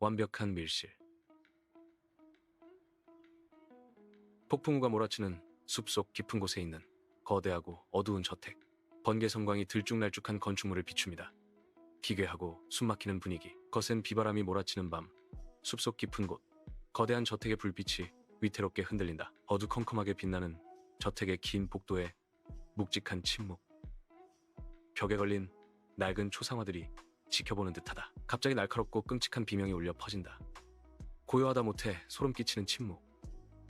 완벽한 밀실. 폭풍우가 몰아치는 숲속 깊은 곳에 있는 거대하고 어두운 저택. 번개 섬광이 들쭉날쭉한 건축물을 비춥니다. 기괴하고 숨막히는 분위기, 거센 비바람이 몰아치는 밤, 숲속 깊은 곳, 거대한 저택의 불빛이 위태롭게 흔들린다. 어두컴컴하게 빛나는 저택의 긴 복도에 묵직한 침묵. 벽에 걸린 낡은 초상화들이 지켜보는 듯하다. 갑자기 날카롭고 끔찍한 비명이 울려 퍼진다. 고요하다 못해 소름 끼치는 침묵.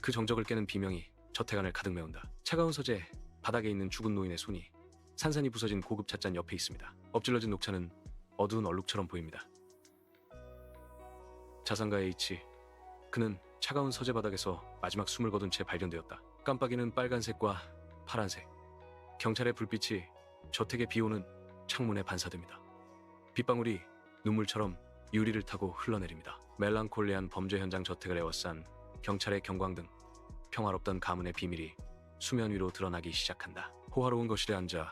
그 정적을 깨는 비명이 저택 안을 가득 메운다. 차가운 서재, 바닥에 있는 죽은 노인의 손이 산산이 부서진 고급 찻잔 옆에 있습니다. 엎질러진 녹차는 어두운 얼룩처럼 보입니다. 자산가 H. 그는 차가운 서재 바닥에서 마지막 숨을 거둔 채 발견되었다. 깜빡이는 빨간색과 파란색. 경찰의 불빛이 저택에 비오는 창문에 반사됩니다. 빗방울이 눈물처럼 유리를 타고 흘러내립니다. 멜랑콜리한 범죄 현장 저택을 에워싼 경찰의 경광등. 평화롭던 가문의 비밀이 수면 위로 드러나기 시작한다. 호화로운 거실에 앉아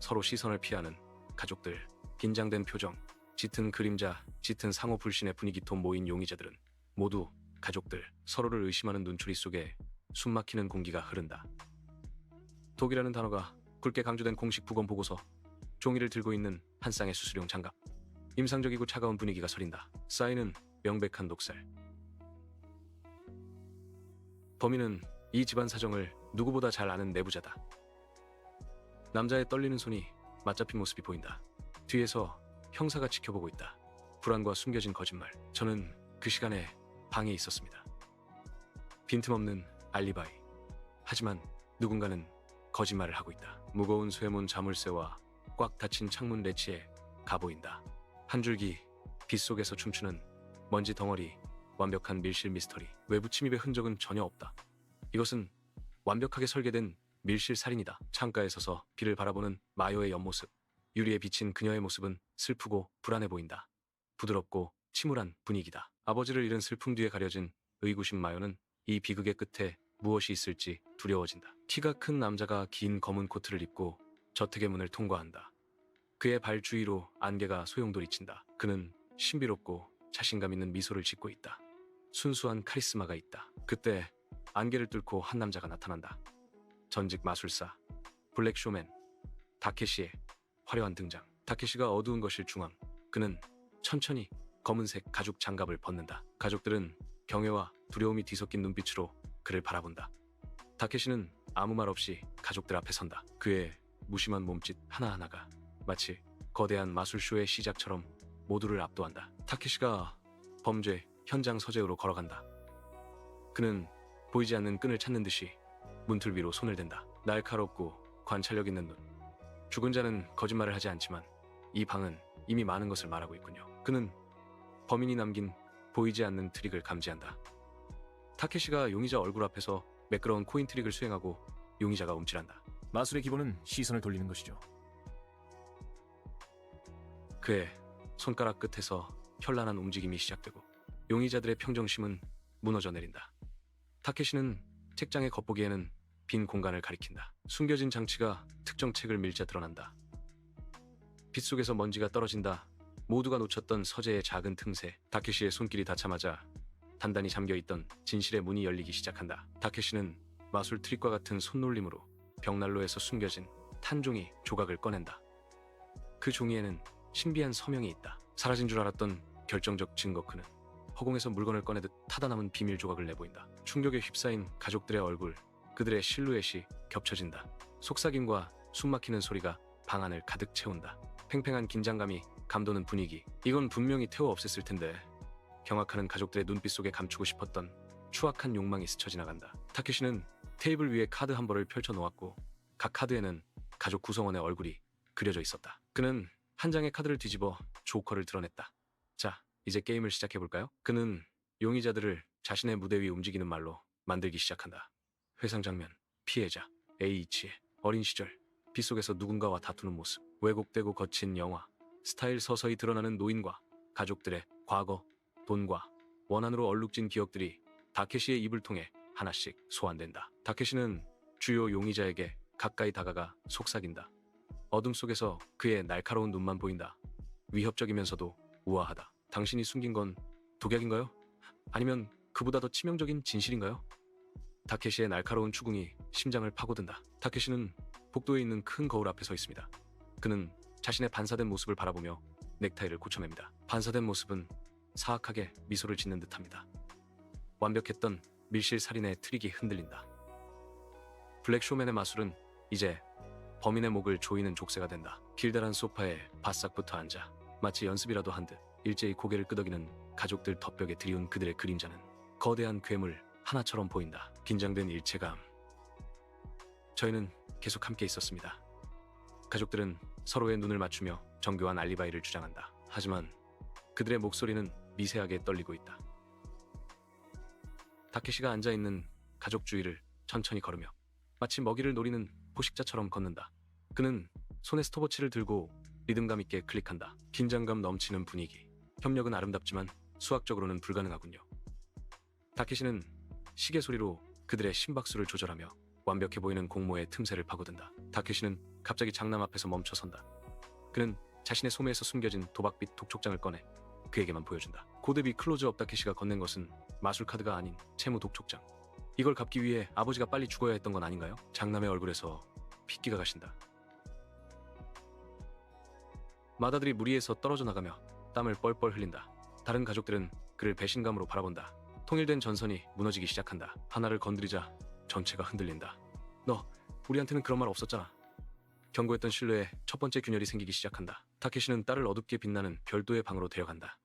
서로 시선을 피하는 가족들. 긴장된 표정, 짙은 그림자, 짙은 상호 불신의 분위기톤 모인 용의자들은 모두 가족들. 서로를 의심하는 눈초리 속에 숨막히는 공기가 흐른다. 독이라는 단어가 굵게 강조된 공식 부검 보고서. 종이를 들고 있는 한 쌍의 수술용 장갑. 임상적이고 차가운 분위기가 서린다. 쌓이는 명백한 독살. 범인은 이 집안 사정을 누구보다 잘 아는 내부자다. 남자의 떨리는 손이 맞잡힌 모습이 보인다. 뒤에서 형사가 지켜보고 있다. 불안과 숨겨진 거짓말. 저는 그 시간에 방에 있었습니다. 빈틈없는 알리바이. 하지만 누군가는 거짓말을 하고 있다. 무거운 쇠문 자물쇠와 꽉 닫힌 창문 레치에 가보인다. 한 줄기 빛 속에서 춤추는 먼지 덩어리. 완벽한 밀실 미스터리. 외부 침입의 흔적은 전혀 없다. 이것은 완벽하게 설계된 밀실 살인이다. 창가에 서서 비를 바라보는 마요의 옆모습. 유리에 비친 그녀의 모습은 슬프고 불안해 보인다. 부드럽고 침울한 분위기다. 아버지를 잃은 슬픔 뒤에 가려진 의구심. 마요는 이 비극의 끝에 무엇이 있을지 두려워진다. 키가 큰 남자가 긴 검은 코트를 입고 저택의 문을 통과한다. 그의 발 주위로 안개가 소용돌이친다. 그는 신비롭고 자신감 있는 미소를 짓고 있다. 순수한 카리스마가 있다. 그때 안개를 뚫고 한 남자가 나타난다. 전직 마술사 블랙쇼맨 다케시의 화려한 등장. 다케시가 어두운 거실 중앙. 그는 천천히 검은색 가죽 장갑을 벗는다. 가족들은 경외와 두려움이 뒤섞인 눈빛으로 그를 바라본다. 다케시는 아무 말 없이 가족들 앞에 선다. 그의 무심한 몸짓 하나하나가 마치 거대한 마술쇼의 시작처럼 모두를 압도한다. 다케시가 범죄 현장 서재로 걸어간다. 그는 보이지 않는 끈을 찾는 듯이 문틀 위로 손을 댄다. 날카롭고 관찰력 있는 눈. 죽은 자는 거짓말을 하지 않지만 이 방은 이미 많은 것을 말하고 있군요. 그는 범인이 남긴 보이지 않는 트릭을 감지한다. 타케시가 용의자 얼굴 앞에서 매끄러운 코인 트릭을 수행하고 용의자가 움찔한다. 마술의 기본은 시선을 돌리는 것이죠. 그의 손가락 끝에서 현란한 움직임이 시작되고 용의자들의 평정심은 무너져 내린다. 타케시는 책장의 겉보기에는 빈 공간을 가리킨다. 숨겨진 장치가 특정 책을 밀자 드러난다. 빛 속에서 먼지가 떨어진다. 모두가 놓쳤던 서재의 작은 틈새. 다케시의 손길이 닿자마자 단단히 잠겨있던 진실의 문이 열리기 시작한다. 다케시는 마술 트릭과 같은 손놀림으로 벽난로에서 숨겨진 탄종이 조각을 꺼낸다. 그 종이에는 신비한 서명이 있다. 사라진 줄 알았던 결정적 증거. 그는 허공에서 물건을 꺼내듯 타다 남은 비밀 조각을 내보인다. 충격에 휩싸인 가족들의 얼굴, 그들의 실루엣이 겹쳐진다. 속삭임과 숨막히는 소리가 방 안을 가득 채운다. 팽팽한 긴장감이 감도는 분위기. 이건 분명히 태워 없앴을 텐데. 경악하는 가족들의 눈빛 속에 감추고 싶었던 추악한 욕망이 스쳐 지나간다. 타케시는 테이블 위에 카드 한 벌을 펼쳐 놓았고 각 카드에는 가족 구성원의 얼굴이 그려져 있었다. 그는 한 장의 카드를 뒤집어 조커를 드러냈다. 자, 이제 게임을 시작해볼까요? 그는 용의자들을 자신의 무대 위 움직이는 말로 만들기 시작한다. 회상 장면, 피해자, H의 어린 시절, 빛 속에서 누군가와 다투는 모습, 왜곡되고 거친 영화, 스타일 서서히 드러나는 노인과 가족들의 과거, 돈과 원한으로 얼룩진 기억들이 다케시의 입을 통해 하나씩 소환된다. 다케시는 주요 용의자에게 가까이 다가가 속삭인다. 어둠 속에서 그의 날카로운 눈만 보인다. 위협적이면서도 우아하다. 당신이 숨긴 건 독약인가요? 아니면 그보다 더 치명적인 진실인가요? 다케시의 날카로운 추궁이 심장을 파고든다. 다케시는 복도에 있는 큰 거울 앞에 서 있습니다. 그는 자신의 반사된 모습을 바라보며 넥타이를 고쳐맵니다. 반사된 모습은 사악하게 미소를 짓는 듯합니다. 완벽했던 밀실 살인의 트릭이 흔들린다. 블랙쇼맨의 마술은 이제 범인의 목을 조이는 족쇄가 된다. 길다란 소파에 바싹 붙어 앉아 마치 연습이라도 한 듯 일제히 고개를 끄덕이는 가족들 덮벽에 드리운 그들의 그림자는 거대한 괴물 하나처럼 보인다. 긴장된 일체감. 저희는 계속 함께 있었습니다. 가족들은 서로의 눈을 맞추며 정교한 알리바이를 주장한다. 하지만 그들의 목소리는 미세하게 떨리고 있다. 다케시가 앉아있는 가족 주위를 천천히 걸으며 마치 먹이를 노리는 포식자처럼 걷는다. 그는 손에 스톱워치를 들고 리듬감 있게 클릭한다. 긴장감 넘치는 분위기. 협력은 아름답지만 수학적으로는 불가능하군요. 다케시는 시계 소리로 그들의 심박수를 조절하며 완벽해 보이는 공모의 틈새를 파고든다. 다케시는 갑자기 장남 앞에서 멈춰선다. 그는 자신의 소매에서 숨겨진 도박빛 독촉장을 꺼내 그에게만 보여준다. 고대비 클로즈업. 다케시가 건넨 것은 마술 카드가 아닌 채무 독촉장. 이걸 갚기 위해 아버지가 빨리 죽어야 했던 건 아닌가요? 장남의 얼굴에서 핏기가 가신다. 맏아들이 무리에서 떨어져 나가며 땀을 뻘뻘 흘린다. 다른 가족들은 그를 배신감으로 바라본다. 통일된 전선이 무너지기 시작한다. 하나를 건드리자 전체가 흔들린다. 너 우리한테는 그런 말 없었잖아. 경고했던 신뢰에 첫 번째 균열이 생기기 시작한다. 타케시는 딸을 어둡게 빛나는 별도의 방으로 데려간다.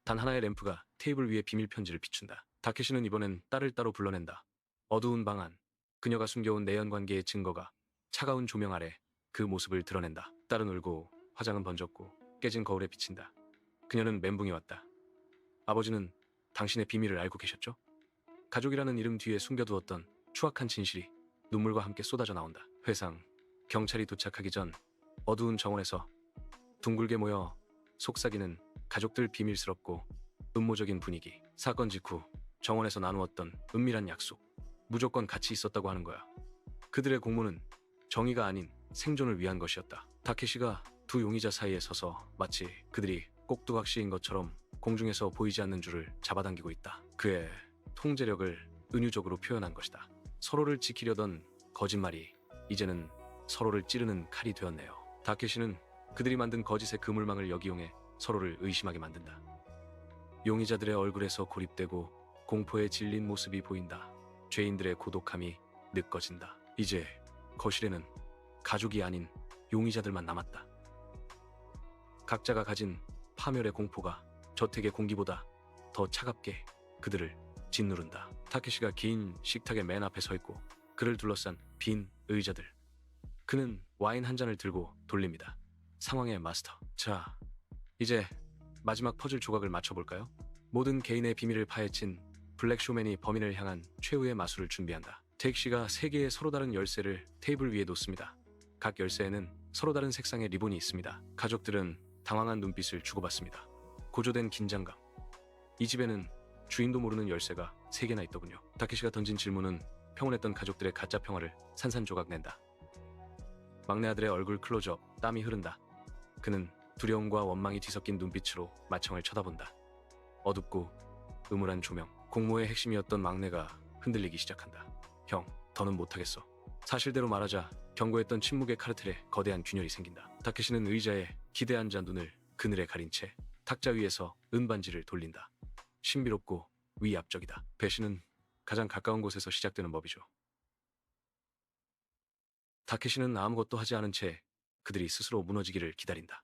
단 하나의 램프가 테이블 위에 비밀 편지를 비춘다. 타케시는 이번엔 딸을 따로 불러낸다. 어두운 방 안, 그녀가 숨겨온 내연 관계의 증거가 차가운 조명 아래 그 모습을 드러낸다. 딸은 울고 화장은 번졌고 깨진 거울에 비친다. 그녀는 멘붕이 왔다. 아버지는 당신의 비밀을 알고 계셨죠? 가족이라는 이름 뒤에 숨겨두었던 추악한 진실이 눈물과 함께 쏟아져 나온다. 회상. 경찰이 도착하기 전 어두운 정원에서 둥글게 모여 속삭이는 가족들. 비밀스럽고 음모적인 분위기. 사건 직후 정원에서 나누었던 은밀한 약속. 무조건 같이 있었다고 하는 거야. 그들의 공모는 정의가 아닌 생존을 위한 것이었다. 다케시가 두 용의자 사이에 서서 마치 그들이 꼭두각시인 것처럼 공중에서 보이지 않는 줄을 잡아당기고 있다. 그의 통제력을 은유적으로 표현한 것이다. 서로를 지키려던 거짓말이 이제는 서로를 찌르는 칼이 되었네요. 다케시는 그들이 만든 거짓의 그물망을 역이용해 서로를 의심하게 만든다. 용의자들의 얼굴에서 고립되고 공포에 질린 모습이 보인다. 죄인들의 고독함이 느껴진다. 이제 거실에는 가족이 아닌 용의자들만 남았다. 각자가 가진 파멸의 공포가 저택의 공기보다 더 차갑게 그들을 짓누른다. 타케시가 긴 식탁의 맨 앞에 서 있고 그를 둘러싼 빈 의자들. 그는 와인 한 잔을 들고 돌립니다. 상황의 마스터. 자, 이제 마지막 퍼즐 조각을 맞춰볼까요? 모든 개인의 비밀을 파헤친 블랙쇼맨이 범인을 향한 최후의 마술을 준비한다. 택시가 3개의 서로 다른 열쇠를 테이블 위에 놓습니다. 각 열쇠에는 서로 다른 색상의 리본이 있습니다. 가족들은 당황한 눈빛을 주고받습니다. 고조된 긴장감. 이 집에는 주인도 모르는 열쇠가 3개나 있더군요. 다케시가 던진 질문은 평온했던 가족들의 가짜 평화를 산산조각 낸다. 막내 아들의 얼굴 클로즈업. 땀이 흐른다. 그는 두려움과 원망이 뒤섞인 눈빛으로 마청을 쳐다본다. 어둡고 음울한 조명. 공모의 핵심이었던 막내가 흔들리기 시작한다. 형, 더는 못하겠어. 사실대로 말하자 경고했던 침묵의 카르텔에 거대한 균열이 생긴다. 다케시는 의자에 기대 앉아 눈을 그늘에 가린 채 탁자 위에서 은반지를 돌린다. 신비롭고 위압적이다. 배신은 가장 가까운 곳에서 시작되는 법이죠. 다케시는 아무것도 하지 않은 채 그들이 스스로 무너지기를 기다린다.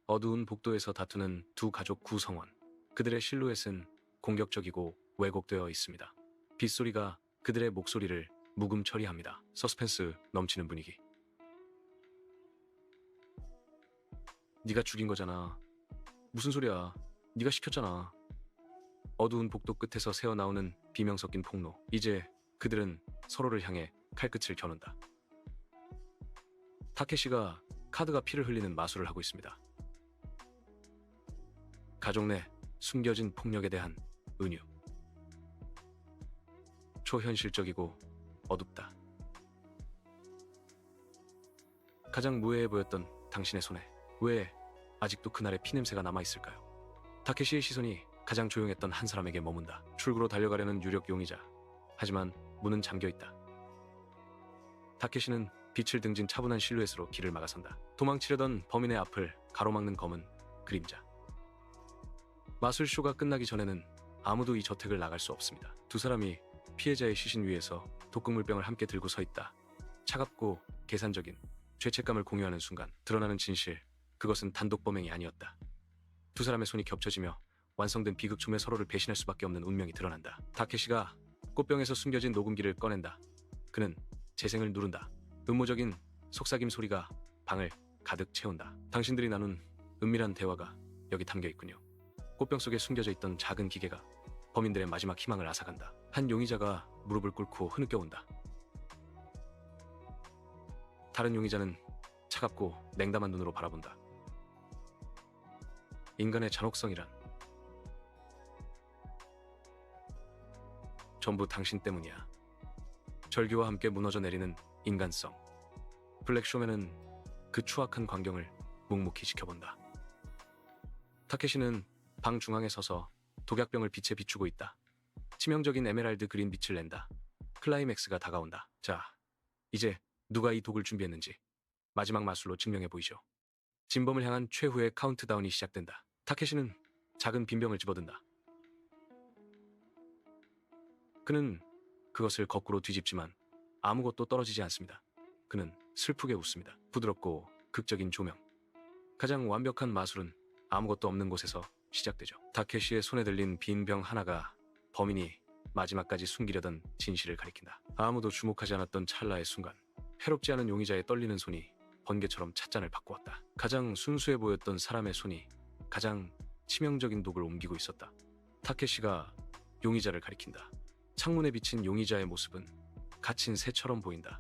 어두운 복도에서 다투는 두 가족 구성원. 그들의 실루엣은 공격적이고 왜곡되어 있습니다. 빗소리가 그들의 목소리를 묵음 처리합니다. 서스펜스 넘치는 분위기. 네가 죽인 거잖아. 무슨 소리야. 네가 시켰잖아. 어두운 복도 끝에서 새어나오는 비명 섞인 폭로. 이제 그들은 서로를 향해 칼끝을 겨눈다. 타케시가 카드가 피를 흘리는 마술을 하고 있습니다. 가족 내 숨겨진 폭력에 대한 은유. 초현실적이고 어둡다. 가장 무해해 보였던 당신의 손에 왜 아직도 그날의 피냄새가 남아있을까요? 타케시의 시선이 가장 조용했던 한 사람에게 머문다. 출구로 달려가려는 유력 용의자. 하지만 문은 잠겨있다. 타케시는 빛을 등진 차분한 실루엣으로 길을 막아선다. 도망치려던 범인의 앞을 가로막는 검은 그림자. 마술쇼가 끝나기 전에는 아무도 이 저택을 나갈 수 없습니다. 두 사람이 피해자의 시신 위에서 독극물병을 함께 들고 서 있다. 차갑고 계산적인 죄책감을 공유하는 순간 드러나는 진실, 그것은 단독 범행이 아니었다. 두 사람의 손이 겹쳐지며 완성된 비극 춤에 서로를 배신할 수밖에 없는 운명이 드러난다. 타케시가 꽃병에서 숨겨진 녹음기를 꺼낸다. 그는 재생을 누른다. 음모적인 속삭임 소리가 방을 가득 채운다. 당신들이 나눈 은밀한 대화가 여기 담겨 있군요. 꽃병 속에 숨겨져 있던 작은 기계가 범인들의 마지막 희망을 앗아간다. 한 용의자가 무릎을 꿇고 흐느껴온다. 다른 용의자는 차갑고 냉담한 눈으로 바라본다. 인간의 잔혹성이란 전부 당신 때문이야. 절규와 함께 무너져 내리는 인간성. 블랙쇼맨은 그 추악한 광경을 묵묵히 지켜본다. 타케시는 방 중앙에 서서 독약병을 빛에 비추고 있다. 치명적인 에메랄드 그린 빛을 낸다. 클라이맥스가 다가온다. 자, 이제 누가 이 독을 준비했는지 마지막 마술로 증명해 보이죠. 진범을 향한 최후의 카운트다운이 시작된다. 타케시는 작은 빈 병을 집어든다. 그는 그것을 거꾸로 뒤집지만 아무것도 떨어지지 않습니다. 그는 슬프게 웃습니다. 부드럽고 극적인 조명. 가장 완벽한 마술은 아무것도 없는 곳에서 시작되죠. 타케시의 손에 들린 빈 병 하나가 범인이 마지막까지 숨기려던 진실을 가리킨다. 아무도 주목하지 않았던 찰나의 순간, 해롭지 않은 용의자의 떨리는 손이 번개처럼 찻잔을 바꾸었다. 가장 순수해 보였던 사람의 손이 가장 치명적인 독을 옮기고 있었다. 타케시가 용의자를 가리킨다. 창문에 비친 용의자의 모습은 갇힌 새처럼 보인다.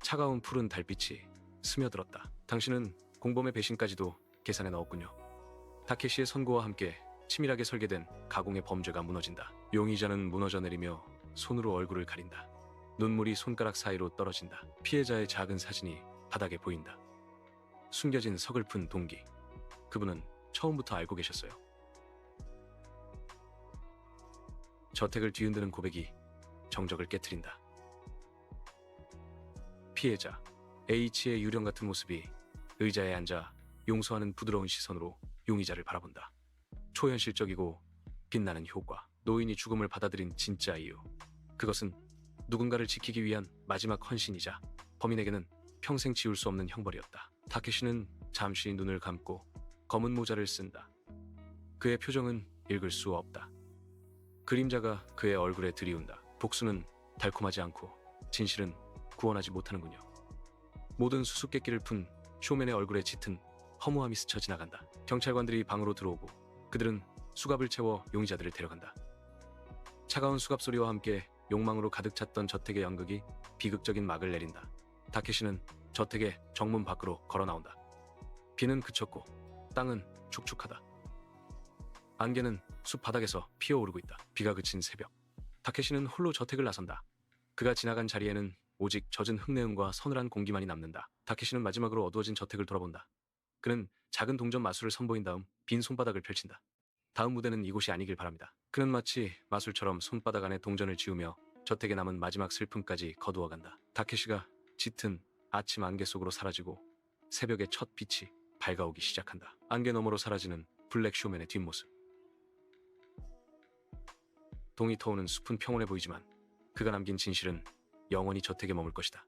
차가운 푸른 달빛이 스며들었다. 당신은 공범의 배신까지도 계산에 넣었군요. 타케시의 선고와 함께 치밀하게 설계된 가공의 범죄가 무너진다. 용의자는 무너져 내리며 손으로 얼굴을 가린다. 눈물이 손가락 사이로 떨어진다. 피해자의 작은 사진이 바닥에 보인다. 숨겨진 서글픈 동기. 그분은 처음부터 알고 계셨어요. 저택을 뒤흔드는 고백이 정적을 깨트린다. 피해자 H의 유령 같은 모습이 의자에 앉아 용서하는 부드러운 시선으로 용의자를 바라본다. 초현실적이고 빛나는 효과. 노인이 죽음을 받아들인 진짜 이유. 그것은 누군가를 지키기 위한 마지막 헌신이자 범인에게는 평생 지울 수 없는 형벌이었다. 타케시는 잠시 눈을 감고 검은 모자를 쓴다. 그의 표정은 읽을 수 없다. 그림자가 그의 얼굴에 들이운다. 복수는 달콤하지 않고 진실은 구원하지 못하는군요. 모든 수수께끼를 푼 쇼맨의 얼굴에 짙은 허무함이 스쳐 지나간다. 경찰관들이 방으로 들어오고 그들은 수갑을 채워 용의자들을 데려간다. 차가운 수갑 소리와 함께 욕망으로 가득 찼던 저택의 연극이 비극적인 막을 내린다. 타케시는 저택의 정문 밖으로 걸어 나온다. 비는 그쳤고 땅은 축축하다. 안개는 숲 바닥에서 피어오르고 있다. 비가 그친 새벽. 타케시는 홀로 저택을 나선다. 그가 지나간 자리에는 오직 젖은 흙내음과 서늘한 공기만이 남는다. 타케시는 마지막으로 어두워진 저택을 돌아본다. 그는 작은 동전 마술을 선보인 다음 빈 손바닥을 펼친다. 다음 무대는 이곳이 아니길 바랍니다. 그는 마치 마술처럼 손바닥 안에 동전을 지우며 저택에 남은 마지막 슬픔까지 거두어간다. 타케시가 짙은 아침 안개 속으로 사라지고 새벽의 첫 빛이 밝아오기 시작한다. 안개 너머로 사라지는 블랙 쇼맨의 뒷모습. 동이 터오는 숲은 평온해 보이지만 그가 남긴 진실은 영원히 저택에 머물 것이다.